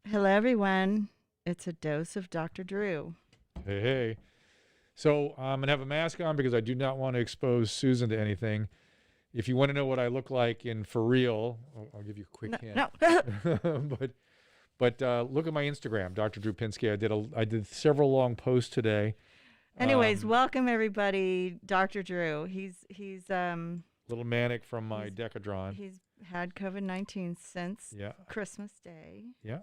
Hello, everyone. It's a dose of Dr. Drew. Hey, hey. So I'm going to have a mask on because I do not want to expose Susan to anything. If you want to know what I look like in for real, I'll give you a quick hint. No. but look at my Instagram, Dr. Drew Pinsky. I did several long posts today. Anyways, welcome everybody, Dr. Drew. He's A little manic from my he's- Decadron. he's had COVID-19 since Yeah, Christmas Day, yeah.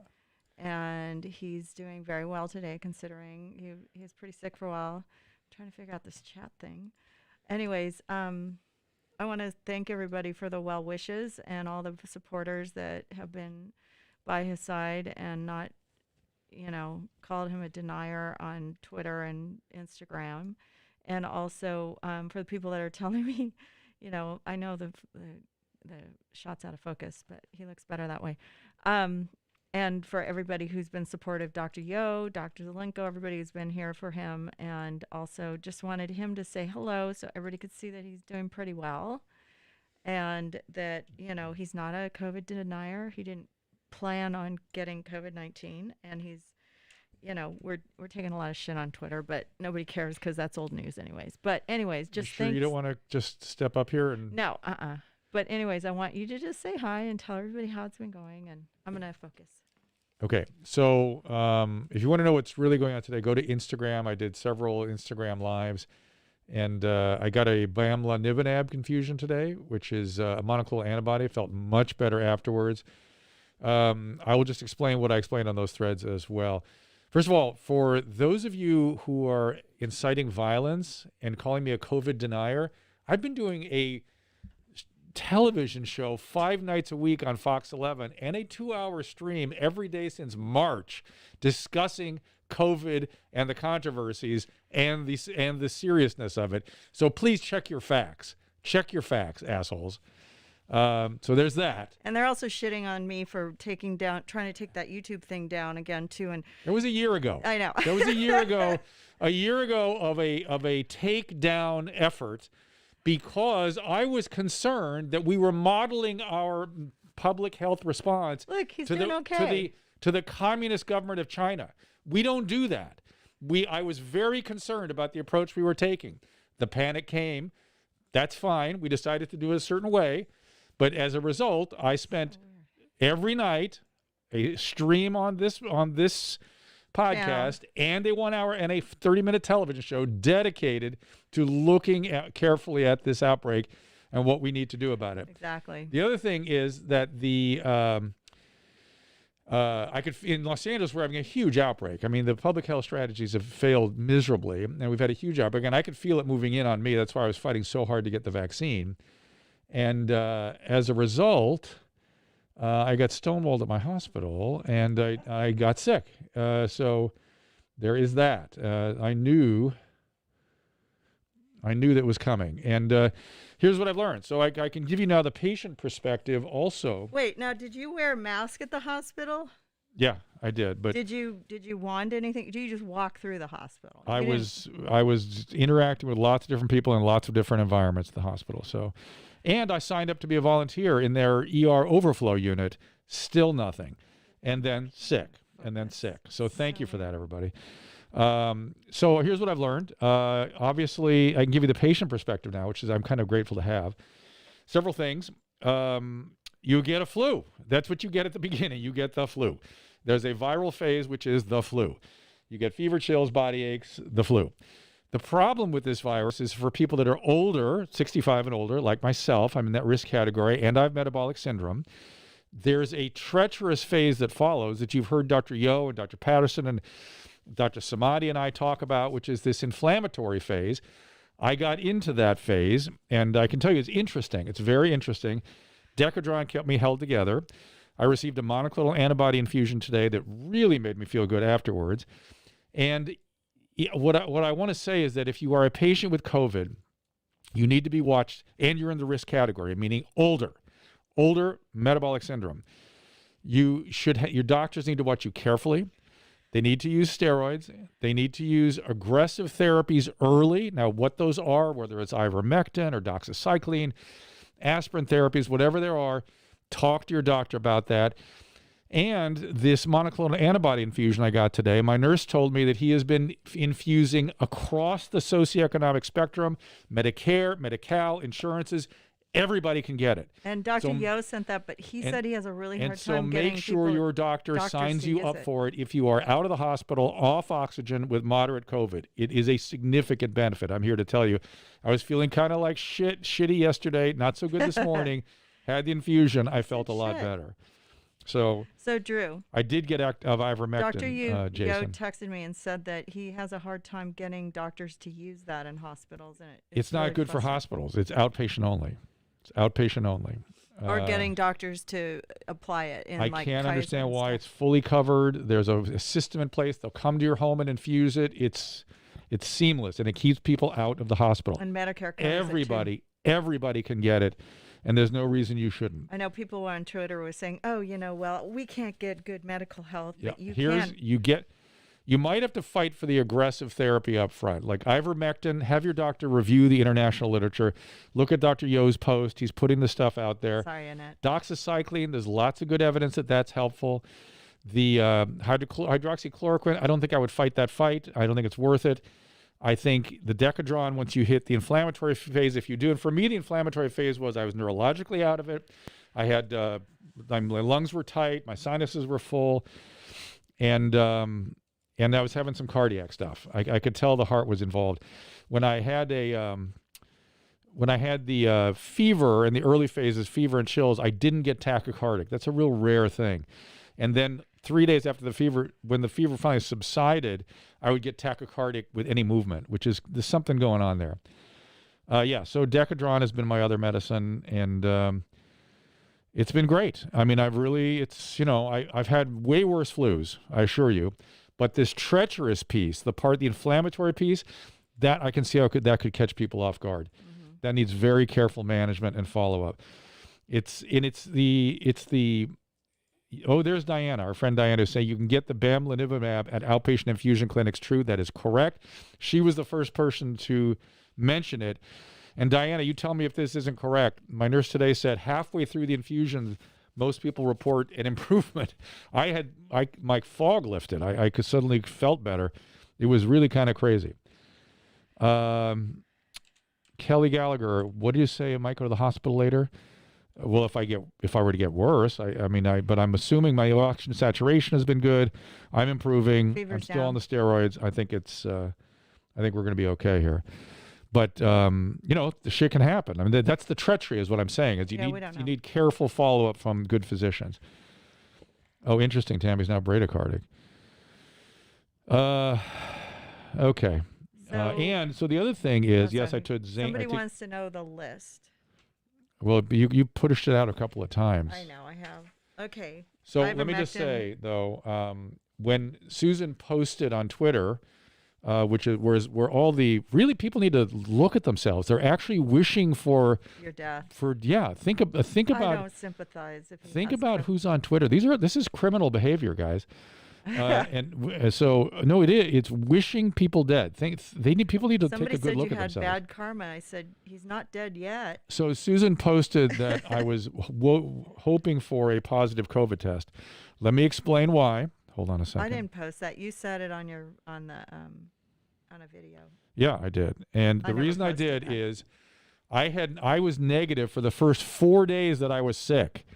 and he's doing very well today, considering he was pretty sick for a while. I'm trying to figure out this chat thing. Anyways, I want to thank everybody for the well wishes and all the supporters that have been by his side and not, called him a denier on Twitter and Instagram. And also for the people that are telling me, I know the shot's out of focus, but he looks better that way. And for everybody who's been supportive, Dr. Yo, Dr. Zelenko, everybody who's been here for him. And also just wanted him to say hello so everybody could see that he's doing pretty well and that, he's not a COVID denier. He didn't plan on getting COVID-19, and he's, we're taking a lot of shit on Twitter, but nobody cares because that's old news anyways. But anyways, You just sure thanks. you don't want to just step up here and No, But anyways, I want you to just say hi and tell everybody how it's been going, and I'm gonna focus. Okay, so if you want to know what's really going on today, go to Instagram. I did several Instagram lives, and I got a Bamlanivimab confusion today, which is a monoclonal antibody. Felt much better afterwards. I will just explain what I explained on those threads as well. First of all, for those of you who are inciting violence and calling me a COVID denier, I've been doing a television show 5 nights a week on Fox 11 and a 2-hour stream every day since March discussing COVID and the controversies and the seriousness of it. So please check your facts. Check your facts, assholes. So there's that. And they're also shitting on me for trying to take that YouTube thing down again too. And It was a year ago. I know. That was a year ago. A year ago of a takedown effort, because I was concerned that we were modeling our public health response Look, he's to doing the okay. to the communist government of China. We don't do that. I was very concerned about the approach we were taking. The panic came. That's fine. We decided to do it a certain way. But as a result, I spent every night a stream on this podcast and a 1-hour and a 30-minute television show dedicated to looking carefully at this outbreak and what we need to do about it. Exactly. The other thing is that in Los Angeles, we're having a huge outbreak. I mean, the public health strategies have failed miserably, and we've had a huge outbreak, and I could feel it moving in on me. That's why I was fighting so hard to get the vaccine. And as a result, I got stonewalled at my hospital, and I got sick. So there is that. I knew that was coming. And here's what I've learned. So I can give you now the patient perspective also. Wait, now did you wear a mask at the hospital? Yeah, I did. But Did you wand anything? Do you just walk through the hospital? I You didn't- was interacting with lots of different people in lots of different environments at the hospital. So, and I signed up to be a volunteer in their ER overflow unit. Still nothing, and then sick, and then sick. So thank you for that, everybody. So here's what I've learned. Obviously, I can give you the patient perspective now, which is I'm kind of grateful to have. Several things. You get a flu. That's what you get at the beginning. You get the flu. There's a viral phase, which is the flu. You get fever, chills, body aches, the flu. The problem with this virus is for people that are older, 65 and older, like myself, I'm in that risk category, and I have metabolic syndrome. There's a treacherous phase that follows that you've heard Dr. Yo and Dr. Patterson and Dr. Samadi and I talk about, which is this inflammatory phase. I got into that phase, and I can tell you it's interesting. It's very interesting. Decadron kept me held together. I received a monoclonal antibody infusion today that really made me feel good afterwards. And what I want to say is that if you are a patient with COVID, you need to be watched, and you're in the risk category, meaning older metabolic syndrome. Your doctors need to watch you carefully. They need to use steroids. They need to use aggressive therapies early. Now, what those are, whether it's ivermectin or doxycycline, aspirin therapies, whatever there are, talk to your doctor about that. And this monoclonal antibody infusion I got today, my nurse told me that he has been infusing across the socioeconomic spectrum, Medicare, Medi-Cal, insurances. Everybody can get it. And Dr. So- Yo sent that, but he said he has a really hard And so time getting make sure your doctor doctors signs to you use up it. for it if you are out of the hospital, off oxygen with moderate COVID. It is a significant benefit. I'm here to tell you. I was feeling kind of like shitty yesterday, not so good this morning. Had the infusion. I felt a lot shit. better. So Drew, I did get ivermectin, Dr. Yo Jason. texted me and said that he has a hard time getting doctors to use that in hospitals, and It's not really good for frustrating. hospitals. It's outpatient only. It's outpatient only. Or getting doctors to apply it in I like can't Kaiser understand and why stuff. it's fully covered. There's a system in place. They'll come to your home and infuse it. It's seamless, and it keeps people out of the hospital. And Medicare covers it too. Everybody can get it, and there's no reason you shouldn't. I know people on Twitter were saying, "Oh, well, we can't get good medical health, Yeah, but you can." You might have to fight for the aggressive therapy up front. Like ivermectin, have your doctor review the international literature. Look at Dr. Yo's post. He's putting the stuff out there. Sorry, Annette. Doxycycline, there's lots of good evidence that that's helpful. The hydroxychloroquine, I don't think I would fight that fight. I don't think it's worth it. I think the Decadron, once you hit the inflammatory phase, if you do, and for me, the inflammatory phase was I was neurologically out of it. I had, my lungs were tight, my sinuses were full, and I was having some cardiac stuff. I could tell the heart was involved. When I had the fever in the early phases, fever and chills, I didn't get tachycardic. That's a real rare thing. And then 3 days after the fever, when the fever finally subsided, I would get tachycardic with any movement, there's something going on there. So Decadron has been my other medicine, and it's been great. I mean, I've had way worse flus, I assure you. But this treacherous piece, the inflammatory piece, that I can see that could catch people off guard. Mm-hmm. That needs very careful management and follow-up. There's Diana, our friend Diana, who's saying you can get the bamlanivimab at outpatient infusion clinics. True, that is correct. She was the first person to mention it. And Diana, you tell me if this isn't correct. My nurse today said halfway through the infusion, most people report an improvement. My fog lifted. I could suddenly felt better. It was really kind of crazy. Kelly Gallagher, what do you say? I might go to the hospital later. Well, if I were to get worse, but I'm assuming my oxygen saturation has been good. I'm improving. Fever's I'm still down. on the steroids. I think we're going to be okay here. But the shit can happen. I mean, that's the treachery, is what I'm saying. Is We don't know. you need careful follow up from good physicians. Oh, interesting. Tammy's now bradycardic. Okay. So the other thing is, yes, I took zinc. Somebody wants to know the list. Well, you pushed it out a couple of times. I know, I have. Okay. So let me just Ivermectin. say, though, when Susan posted on Twitter, where all the really people need to look at themselves. They're actually wishing for Your death. Think I about don't sympathize. If he think has about COVID. who's on Twitter. This is criminal behavior, guys. So no, it is. It's wishing people dead. People need to Somebody take a good said look you at had themselves. bad karma. I said he's not dead yet. So Susan posted that I was hoping for a positive COVID test. Let me explain why. Hold on a second. I didn't post that. You said it on a video. Yeah, I did. And I the never reason I posted did that. is I was negative for the first 4 days that I was sick.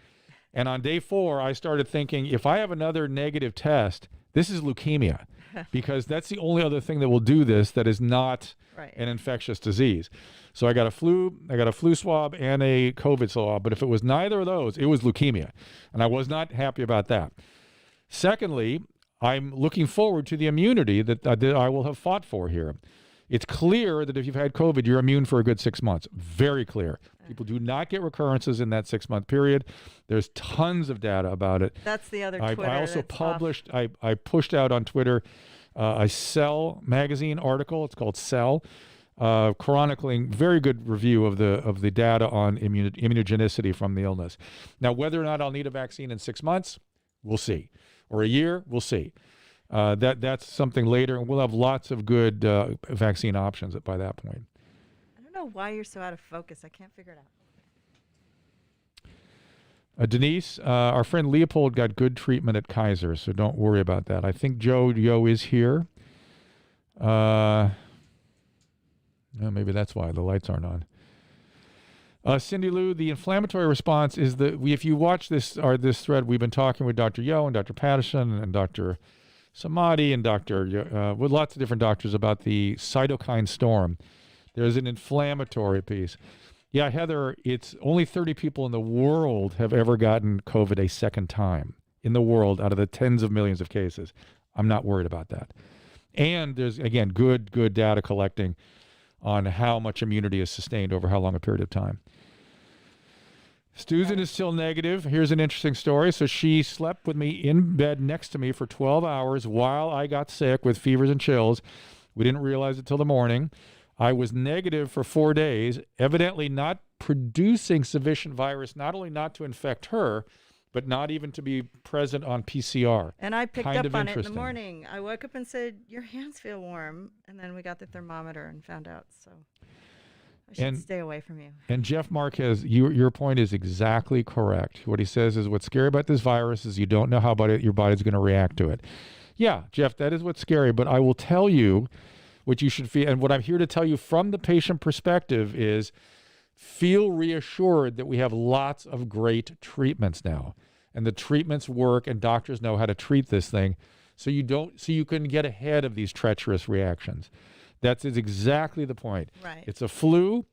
And on day 4, I started thinking, if I have another negative test, this is leukemia, because that's the only other thing that will do this that is not Right. an infectious disease. So I got a flu swab and a COVID swab, but if it was neither of those, it was leukemia. And I was not happy about that. Secondly, I'm looking forward to the immunity that I will have fought for here. It's clear that if you've had COVID, you're immune for a good 6 months. Very clear. People do not get recurrences in that 6-month period. There's tons of data about it. That's the other I Twitter. also that's published, I pushed out on Twitter a Cell magazine article. It's called Cell, chronicling very good review of the data on immunogenicity from the illness. Now, whether or not I'll need a vaccine in 6 months, we'll see. Or a year, we'll see. That's something later, and we'll have lots of good vaccine options by that point. I don't know why you're so out of focus. I can't figure it Denise, our friend Leopold got good treatment at Kaiser, so don't worry about that. I think Joe Yo is here. No, maybe that's why the lights aren't on. Cindy Lou, the inflammatory response is if you watch this thread, we've been talking with Dr. Yo and Dr. Patterson and Dr. Samadi and with lots of different doctors about the cytokine storm. There's an inflammatory piece. Yeah, Heather, it's only 30 people in the world have ever gotten COVID a second time in the world out of the tens of millions of cases. I'm not worried about that. And there's, again, good data collecting on how much immunity is sustained over how long a period of time. Susan is still negative. Here's an interesting story. So she slept with me in bed next to me for 12 hours while I got sick with fevers and chills. We didn't realize it till the morning. I was negative for 4 days, evidently not producing sufficient virus, not only not to infect her, but not even to be present on PCR. And I picked up on it in the morning. I woke up and said, your hands feel warm. And then we got the thermometer and found out. So I should stay away from you. And Jeff Marquez, your point is exactly correct. What he says is what's scary about this virus is you don't know how your body's going to react to it. Yeah, Jeff, that is what's scary. But I will tell you what you should feel. And what I'm here to tell you from the patient perspective is feel reassured that we have lots of great treatments now. And the treatments work and doctors know how to treat this thing so you can get ahead of these treacherous reactions. That is exactly the point. Right. It's a flu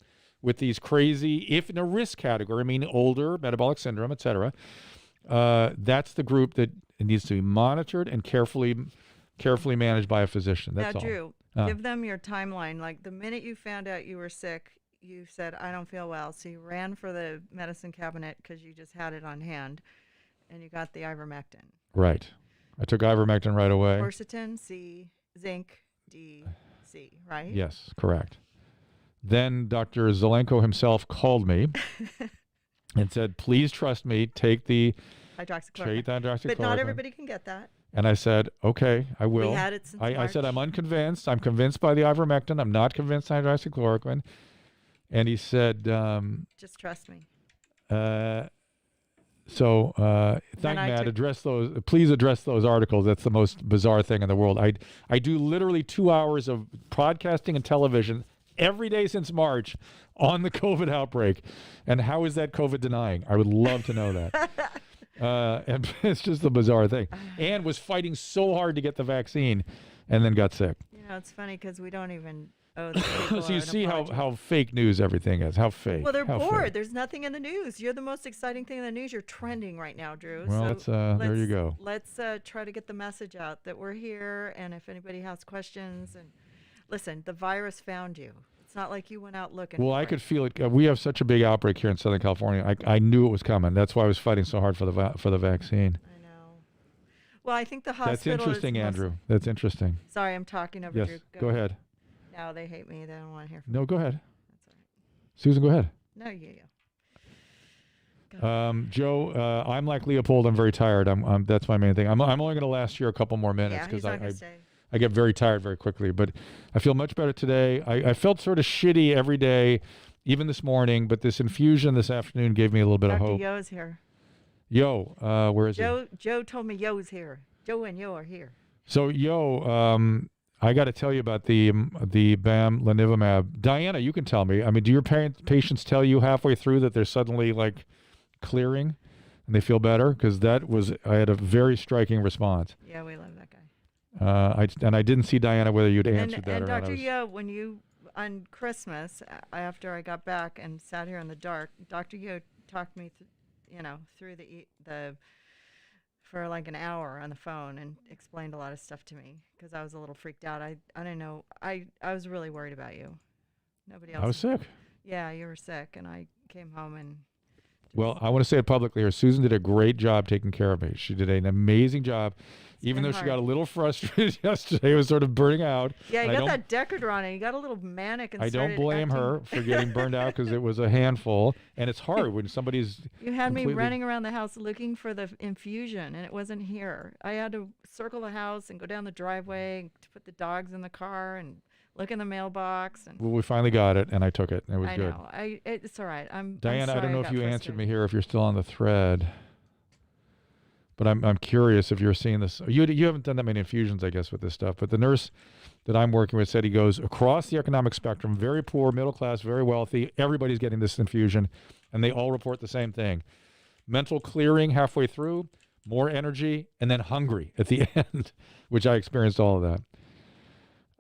with these crazy, if in a risk category, I mean older, metabolic syndrome, et cetera. That's the group that it needs to be monitored and carefully managed by a physician. That's now, all. Drew, give them your timeline. Like the minute you found out you were sick, you said, I don't feel well. So you ran for the medicine cabinet because you just had it on hand, and you got the ivermectin. Right. I took ivermectin right away. Quercetin, C, zinc, D, C, right? Yes, correct. Then Dr. Zelenko himself called me and said, please trust me, take the hydroxychloroquine. But not everybody can get that. And I said, okay, I will. We had it since I said, I'm unconvinced. I'm convinced by the ivermectin. I'm not convinced by hydroxychloroquine. And he said, just trust me. Thank Matt. Please address those articles. That's the most bizarre thing in the world. I do literally 2 hours of broadcasting and television every day since March on the COVID outbreak. And how is that COVID denying? I would love to know that. And it's just a bizarre thing. And was fighting so hard to get the vaccine and then got sick. It's funny because we don't even owe the people so you see how fake news everything is. How fake. Well, they're bored. Fake. There's nothing in the news. You're the most exciting thing in the news. You're trending right now, Drew. Well, so there you go. Let's try to get the message out that we're here. And if anybody has questions, and listen, the virus found you. It's not like you went out looking. Well, I could feel it. We have such a big outbreak here in Southern California. I knew it was coming. That's why I was fighting so hard for the vaccine. I know. Well, I think the hospital. That's interesting, Andrew. That's interesting. Sorry, I'm talking over. Yes, Drew. Go ahead. No, they hate me. They don't want to hear from me. No, go ahead. That's all right. Susan, go ahead. No, you. Joe, I'm like Leopold. I'm very tired. That's my main thing. I'm only going to last here a couple more minutes because I get very tired very quickly. But I feel much better today. I felt sort of shitty every day, even this morning. But this infusion this afternoon gave me a little bit of hope. Dr. Yo's here. Yo, where is he? Joe told me Yo's here. Joe and Yo are here. So Yo, I got to tell you about the bamlanivimab. Diana, you can tell me. I mean, do your patients tell you halfway through that they're suddenly like clearing and they feel better? Because I had a very striking response. Yeah, we love that guy. I didn't see Diana whether you'd answered that or not. And Dr. Yo, when you on Christmas after I got back and sat here in the dark, Dr. Yo talked me through the for like an hour on the phone and explained a lot of stuff to me because I was a little freaked out. I didn't know. I was really worried about you. Nobody else. I was sick. Yeah, you were sick, and I came home and. Well, I want to say it publicly here. Susan did a great job taking care of me. She did an amazing job. Even though she got a little frustrated yesterday, it was sort of burning out. Yeah, you got that Decadron, and you got a little manic. And I don't blame her for getting burned out because it was a handful, and it's hard when somebody's. You had me running around the house looking for the infusion, and it wasn't here. I had to circle the house and go down the driveway to put the dogs in the car and look in the mailbox. And Well, we finally got it, and I took it, and it was I good. know. It's all right. I'm Diana, I sorry don't know if got you frustrated. answered me here, if you're still on the thread, but I'm curious if you're seeing this. You haven't done that many infusions, I guess, with this stuff, but the nurse that I'm working with said he goes across the economic spectrum, very poor, middle class, very wealthy. Everybody's getting this infusion, and they all report the same thing. Mental clearing halfway through, more energy, and then hungry at the end, which I experienced all of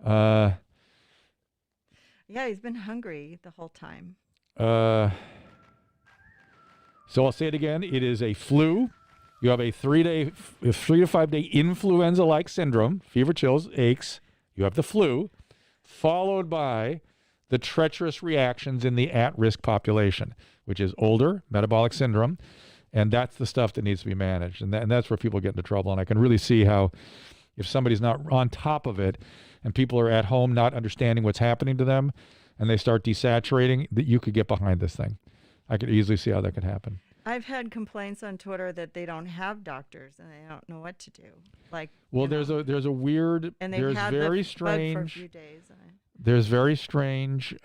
that. Yeah, he's been hungry the whole time. So I'll say it again. It is a flu. You have a 3 to 5 day influenza-like syndrome, fever, chills, aches. You have the flu, followed by the treacherous reactions in the at-risk population, which is older, metabolic syndrome, and that's the stuff that needs to be managed. And that's where people get into trouble. And I can really see how if somebody's not on top of it and people are at home not understanding what's happening to them and they start desaturating, that you could get behind this thing. I could easily see how that could happen. I've had complaints on Twitter that they don't have doctors and they don't know what to do. Like, Well, there's a weird, and they've there's had very the bug for a strange, few days. there's very strange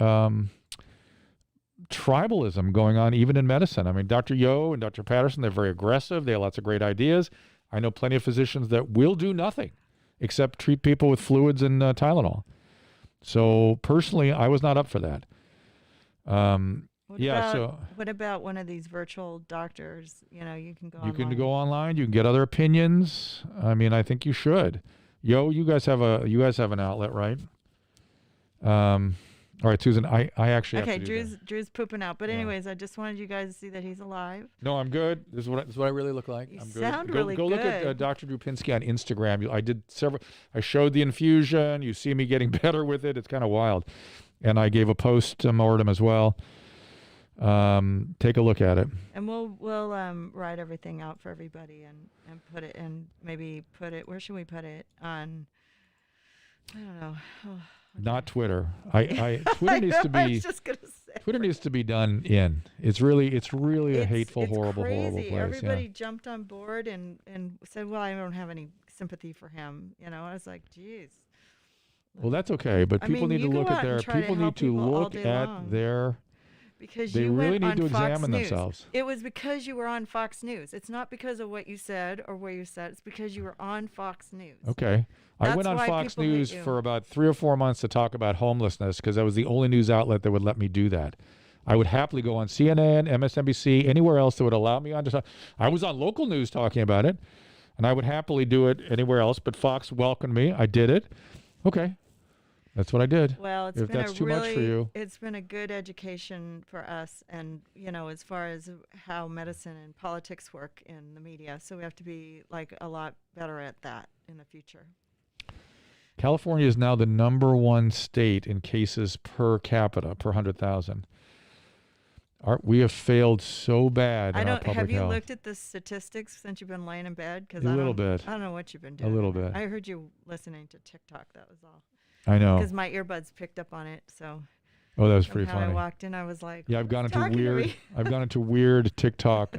tribalism going on even in medicine. I mean, Dr. Yo and Dr. Patterson, they're very aggressive. They have lots of great ideas. I know plenty of physicians that will do nothing except treat people with fluids and Tylenol. So personally, I was not up for that. What about one of these virtual doctors? You know, you can go You online. can go online. You can get other opinions. I mean, I think you should. Yo, you guys have an outlet, right? All right, Susan. I actually Okay, have to do Drew's pooping out. But Yeah. anyways, I just wanted you guys to see that he's alive. No, I'm good. This is what I really look like. You I'm good. sound go really go look at good. Dr. Drew Pinsky on Instagram. I did several. I showed the infusion. You see me getting better with it. It's kind of wild. And I gave a post-mortem as well. Take a look at it. And we'll write everything out for everybody and put it in, maybe put it, where should we put it? On, I don't know. Oh, Not Twitter. Twitter needs to I be was just gonna say. Twitter needs to be done in. It's really a hateful, it's horrible crazy. place. Everybody jumped on board and said, well, I don't have any sympathy for him. You know, I was like, geez. Well, that's okay, but I people mean, need you to go look out at and their try to people help need to people all look day at long. their Because they you really went need on to Fox examine News. themselves. It was because you were on Fox News. It's not because of what you said or where you said. It's because you were on Fox News. Okay. I That's went on why Fox people hate News you. for about 3 or 4 months to talk about homelessness because that was the only news outlet that would let me do that. I would happily go on CNN, MSNBC, anywhere else that would allow me on to talk. I was on local news talking about it, and I would happily do it anywhere else, but Fox welcomed me. I did it. Okay. That's what I did. Well, it's If been that's a too much for you. it's been a good education for us, and you know, as far as how medicine and politics work in the media. So we have to be like a lot better at that in the future. California is now the #1 state in cases per capita per 100,000. We have failed so bad in our public Have you health. looked at the statistics since you've been laying in bed? Because A little bit. I don't know what you've been A doing. little bit. I heard you listening to TikTok. That was all. I know. Because my earbuds picked up on it. So Oh, that was pretty somehow I funny. walked in, I was like, Yeah, I've gone "Who's into talking to weird. me?" I've gone into weird TikTok.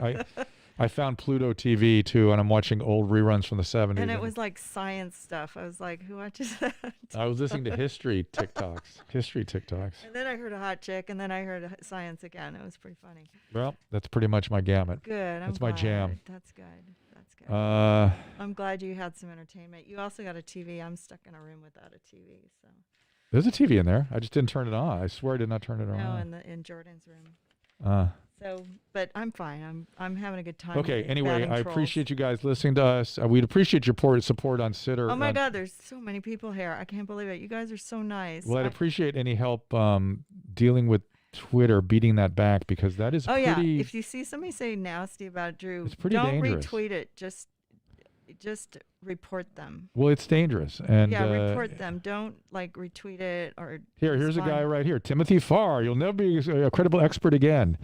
I found Pluto TV too, and I'm watching old reruns from the 70s. And it was like science stuff. I was like, who watches that? I was listening to history TikToks. And then I heard a hot chick, and then I heard science again. It was pretty funny. Well, that's pretty much my gamut. Good. That's my jam. That's good. That's good. There's I'm glad you had some entertainment. You also got a TV. I'm stuck in a room without a TV. So a TV in there. I just didn't turn it on. I swear I did not turn it no, on. in Jordan's room. So, but I'm fine. I'm having a good time. Okay. Anyway, batting I trolls. appreciate you guys listening to us. We'd appreciate your support on Sitter. Oh my God, there's so many people here. I can't believe it. You guys are so nice. Well, I'd appreciate any help dealing with Twitter, beating that back because that is yeah, pretty. if you see somebody say nasty about Drew, It's pretty don't dangerous. retweet it. Just report them. Well, it's dangerous. And Yeah, report them. Don't like retweet it or. here's a guy respond. right here, Timothy Farr. You'll never be a credible expert again.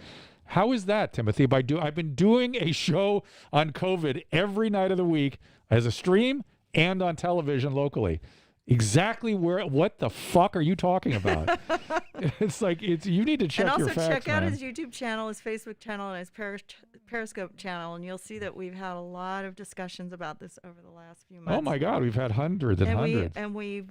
How is that, Timothy? I've been doing a show on COVID every night of the week as a stream and on television locally. Exactly what the fuck are you talking about? It's like you need to check And your also facts, check out man. his YouTube channel, his Facebook channel, and his Periscope channel, and you'll see that we've had a lot of discussions about this over the last few Oh months. my God, we've had hundreds and hundreds. We've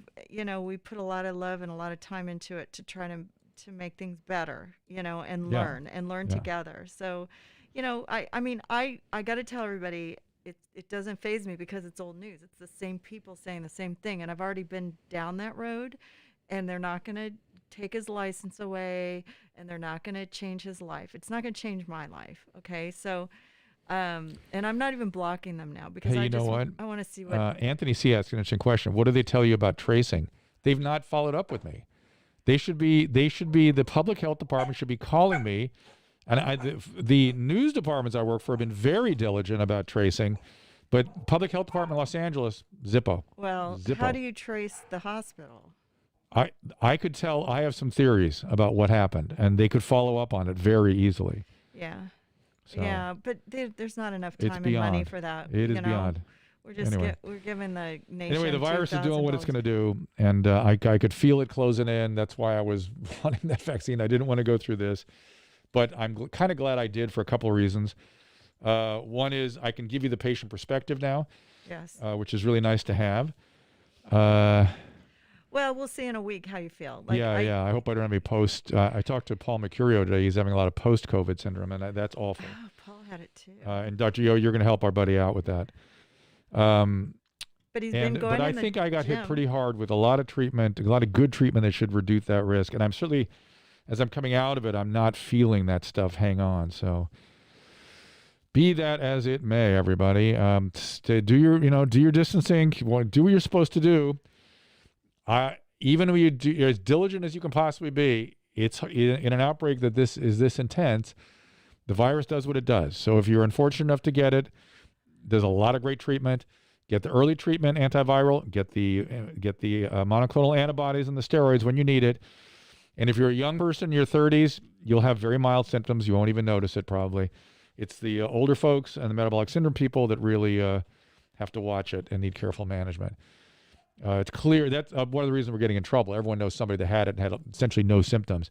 we put a lot of love and a lot of time into it to try to make things better, and Yeah. learn Yeah. together. So, I got to tell everybody it doesn't faze me because it's old news. It's the same people saying the same thing, and I've already been down that road, and they're not going to take his license away, and they're not going to change his life. It's not going to change my life. Okay. So, and I'm not even blocking them now because Hey, I you know just, what? I want to see what, Anthony C. asked an interesting question. What do they tell you about tracing? They've not followed up with me. The public health department should be calling me. And the news departments I work for have been very diligent about tracing, but public health department in Los Angeles, Zippo. well, Zippo. how do you trace the hospital? I could tell, I have some theories about what happened, and they could follow up on it very easily. Yeah. So Yeah, but there's not enough it's time and money beyond. for that. It is beyond. We're just Anyway. we're giving the nation. Anyway, the virus is doing what it's $2,000. going to do, and I could feel it closing in. That's why I was wanting that vaccine. I didn't want to go through this, but I'm kind of glad I did for a couple of reasons. One is I can give you the patient perspective now, Yes. which is really nice to have. Well, we'll see in a week how you feel. Yeah. I hope I don't have any post. I talked to Paul Mercurio today. He's having a lot of post-COVID syndrome, and that's awful. Oh, Paul had it too. And Dr. Yo, you're going to help our buddy out with that. But he's been going. But I in the think I got hit gym. pretty hard with a lot of treatment, a lot of good treatment that should reduce that risk. And I'm certainly, as I'm coming out of it, I'm not feeling that stuff hang on. So be that as it may, everybody, do your distancing, do what you're supposed to do. Even when you're as diligent as you can possibly be, it's in an outbreak that this is this intense. The virus does what it does. So if you're unfortunate enough to get it, there's a lot of great treatment. Get the early treatment, antiviral. Get the monoclonal antibodies and the steroids when you need it. And if you're a young person in your 30s, you'll have very mild symptoms. You won't even notice it probably. It's the older folks and the metabolic syndrome people that really have to watch it and need careful management. It's clear that's one of the reasons we're getting in trouble. Everyone knows somebody that had it and had essentially no symptoms.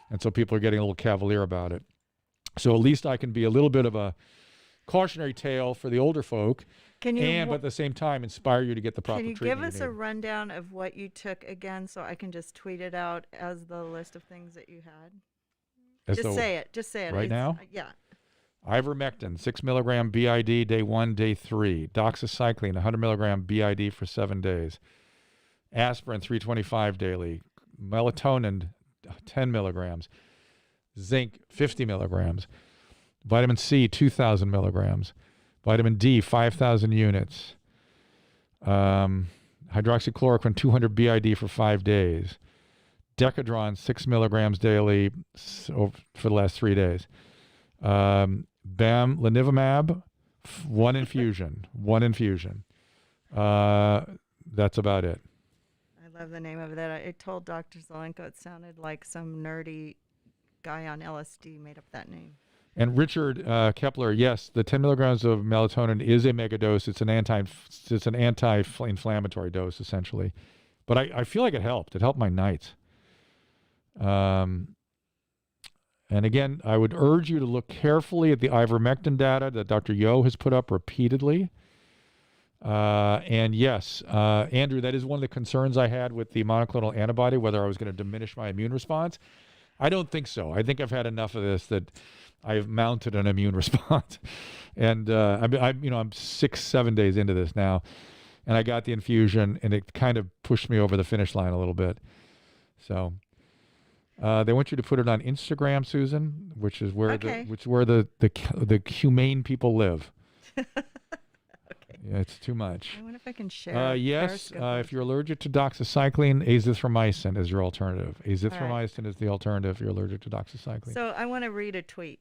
And so people are getting a little cavalier about it. So at least I can be a little bit of a cautionary tale for the older folk, but at the same time inspire you to get the proper treatment. Can you give us a rundown of what you took again so I can just tweet it out as the list of things that you had? Say it. Just say it. Right now? Yeah. Ivermectin, 6 milligram BID, day 1, day 3. Doxycycline, 100 milligram BID for 7 days. Aspirin, 325 daily. Melatonin, 10 milligrams. Zinc, 50 milligrams. Vitamin C, 2,000 milligrams. Vitamin D, 5,000 units. Hydroxychloroquine, 200 BID for 5 days. Decadron, 6 milligrams daily for the last 3 days. Bamlanivimab, one infusion. That's about it. I love the name of that. I told Dr. Zelenko it sounded like some nerdy guy on LSD made up that name. And Richard Kepler, yes, the 10 milligrams of melatonin is a megadose. It's an anti-inflammatory dose essentially, but I feel like it helped. It helped my nights. And again, I would urge you to look carefully at the ivermectin data that Dr. Yo has put up repeatedly. And yes, Andrew, that is one of the concerns I had with the monoclonal antibody, whether I was going to diminish my immune response. I don't think so. I think I've had enough of this that I've mounted an immune response. And I'm 6-7 days into this now, and I got the infusion, and it kind of pushed me over the finish line a little bit. So they want you to put it on Instagram, Susan, which is where the humane people live. Okay. Yeah, it's too much. I wonder if I can share. Yes, if you're allergic to doxycycline, azithromycin is your alternative. Azithromycin is the alternative if you're allergic to doxycycline. So I want to read a tweet.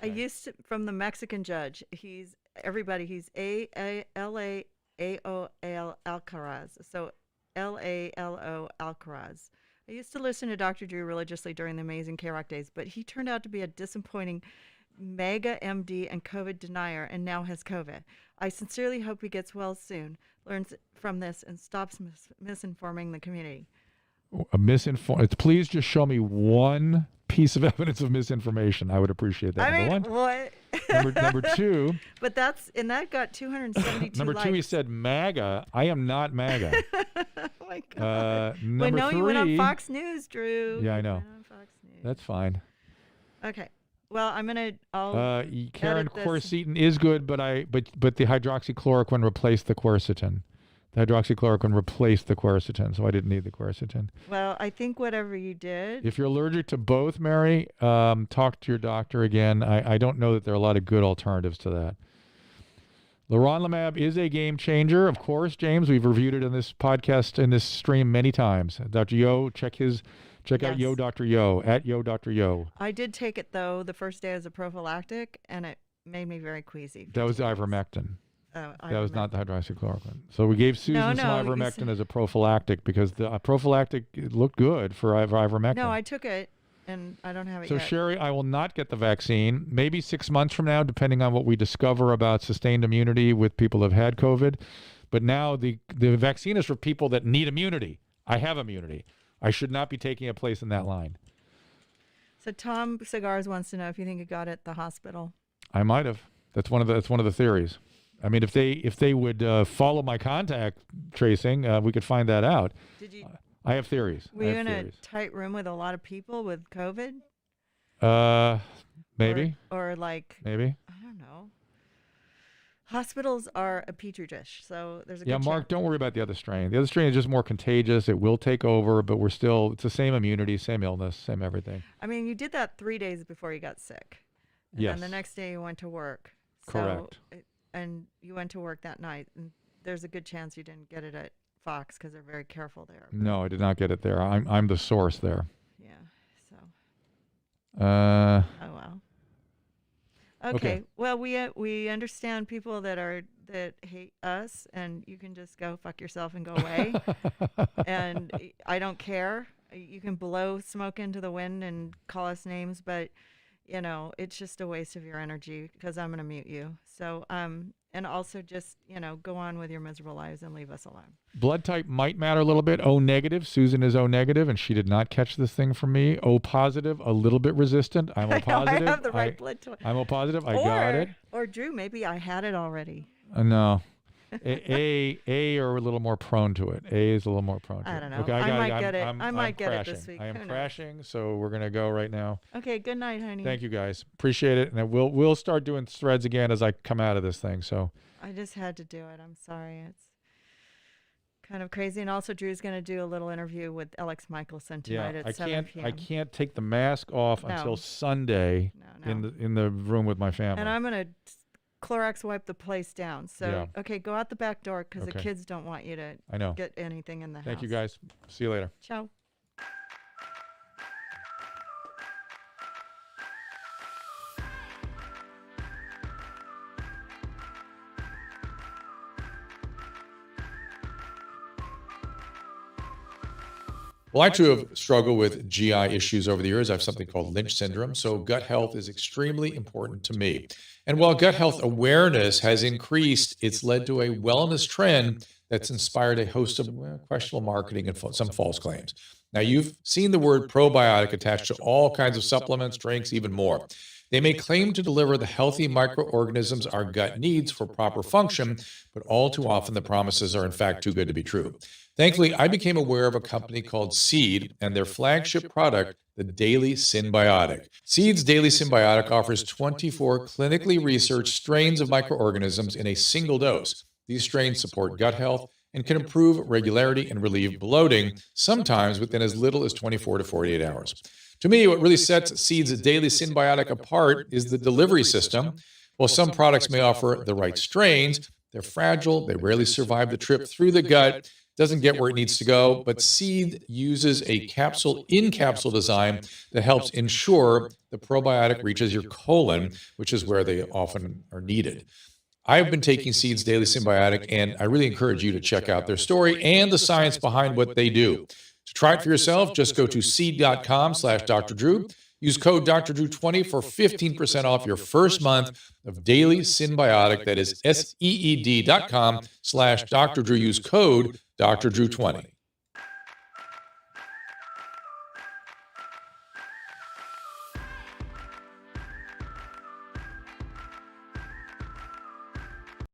Okay. From the Mexican judge. He's L-A-O-L Alcaraz. So L-A-L-O Alcaraz. I used to listen to Dr. Drew religiously during the Amazing K-Rock days, but he turned out to be a disappointing mega MD and COVID denier and now has COVID. I sincerely hope he gets well soon, learns from this, and stops misinforming the community. Please just show me one piece of evidence of misinformation. I would appreciate that. I mean, Number one. what? Number two. But that got 272 Number likes. two, he said MAGA. I am not MAGA. Oh my God. Number no, three. you went on Fox News, Drew. Yeah, I You know. went on Fox News. That's fine. Okay. Well, I'll Karen, edit this. quercetin is good, but the hydroxychloroquine replaced the quercetin. The hydroxychloroquine replaced the quercetin, so I didn't need the quercetin. Well, I think whatever you did. If you're allergic to both, Mary, talk to your doctor again. I don't know that there are a lot of good alternatives to that. Leronlimab is a game changer, of course, James. We've reviewed it in this podcast, in this stream many times. Dr. Yo, check out Yo Dr. Yo, at Yo Dr. Yo. I did take it, though, the first day as a prophylactic, and it made me very queasy. That was ivermectin. That was Ivermectin. not the hydroxychloroquine. So we gave Susan some you ivermectin as a prophylactic because the prophylactic looked good for ivermectin. No, I took it, and I don't have it So yet. Sherry, I will not get the vaccine. Maybe 6 months from now, depending on what we discover about sustained immunity with people who have had COVID. But now the vaccine is for people that need immunity. I have immunity. I should not be taking a place in that line. So Tom Cigars wants to know if you think it got at the hospital. I might have. That's one of the theories. I mean, if they would follow my contact tracing, we could find that out. Did you? I have theories. Were you in a tight room with a lot of people with COVID? Maybe. Or like, Maybe. I don't know. Hospitals are a petri dish, so there's a Yeah, good Mark, chance. don't worry about the other strain. The other strain is just more contagious. It will take over, but it's the same immunity, same illness, same everything. I mean, you did that 3 days before you got sick. And Yes. then the next day you went to work. Correct. And you went to work that night, and there's a good chance you didn't get it at Fox because they're very careful there. No, I did not get it there. I'm the source there. Yeah. So. Uh, Oh well. Okay. Okay. Well, we understand people that hate us, and you can just go fuck yourself and go away. And I don't care. You can blow smoke into the wind and call us names, but it's just a waste of your energy because I'm going to mute you. So, and also just, go on with your miserable lives and leave us alone. Blood type might matter a little bit. O negative. Susan is O negative, and she did not catch this thing from me. O positive, a little bit resistant. I'm O positive. I have the right blood type. I'm O positive. I got it. Or Drew, maybe I had it already. No. A are a little more prone to it. A is a little more prone to it. I don't know. Okay, I might get it. I'm I might get it crashing. this week. I am Who knows? crashing, so we're gonna go right now. Okay, good night, honey. Thank you guys. Appreciate it. And we'll start doing threads again as I come out of this thing. So I just had to do it. I'm sorry. It's kind of crazy. And also Drew's going to do a little interview with Alex Michelson tonight at 7 p.m. I can't take the mask off No. until Sunday No. in the room with my family. And I'm going to Clorox wipe the place down. So, Yeah. okay, go out the back door because the Okay. kids don't want you to I know. get anything in the house. Thank you guys. See you later. Ciao. Well, I too have struggled with GI issues over the years. I have something called Lynch syndrome. So gut health is extremely important to me. And while gut health awareness has increased, it's led to a wellness trend that's inspired a host of questionable marketing and some false claims. Now, you've seen the word probiotic attached to all kinds of supplements, drinks, even more. They may claim to deliver the healthy microorganisms our gut needs for proper function, but all too often the promises are in fact too good to be true. Thankfully, I became aware of a company called Seed and their flagship product, the Daily Synbiotic. Seed's Daily Synbiotic offers 24 clinically researched strains of microorganisms in a single dose. These strains support gut health and can improve regularity and relieve bloating, sometimes within as little as 24 to 48 hours. To me, what really sets Seed's Daily Synbiotic apart is the delivery system. While some products may offer the right strains, they're fragile, they rarely survive the trip through the gut, doesn't get where it needs to go, but Seed uses a capsule-in-capsule design that helps ensure the probiotic reaches your colon, which is where they often are needed. I've been taking Seed's Daily Synbiotic, and I really encourage you to check out their story and the science behind what they do. To try it for yourself, just go to seed.com/Dr. Drew. Use code Dr. Drew 20 for 15% off your first month of Daily Synbiotic. That is SEED.com/Dr. Drew. Use code Dr. Drew 20.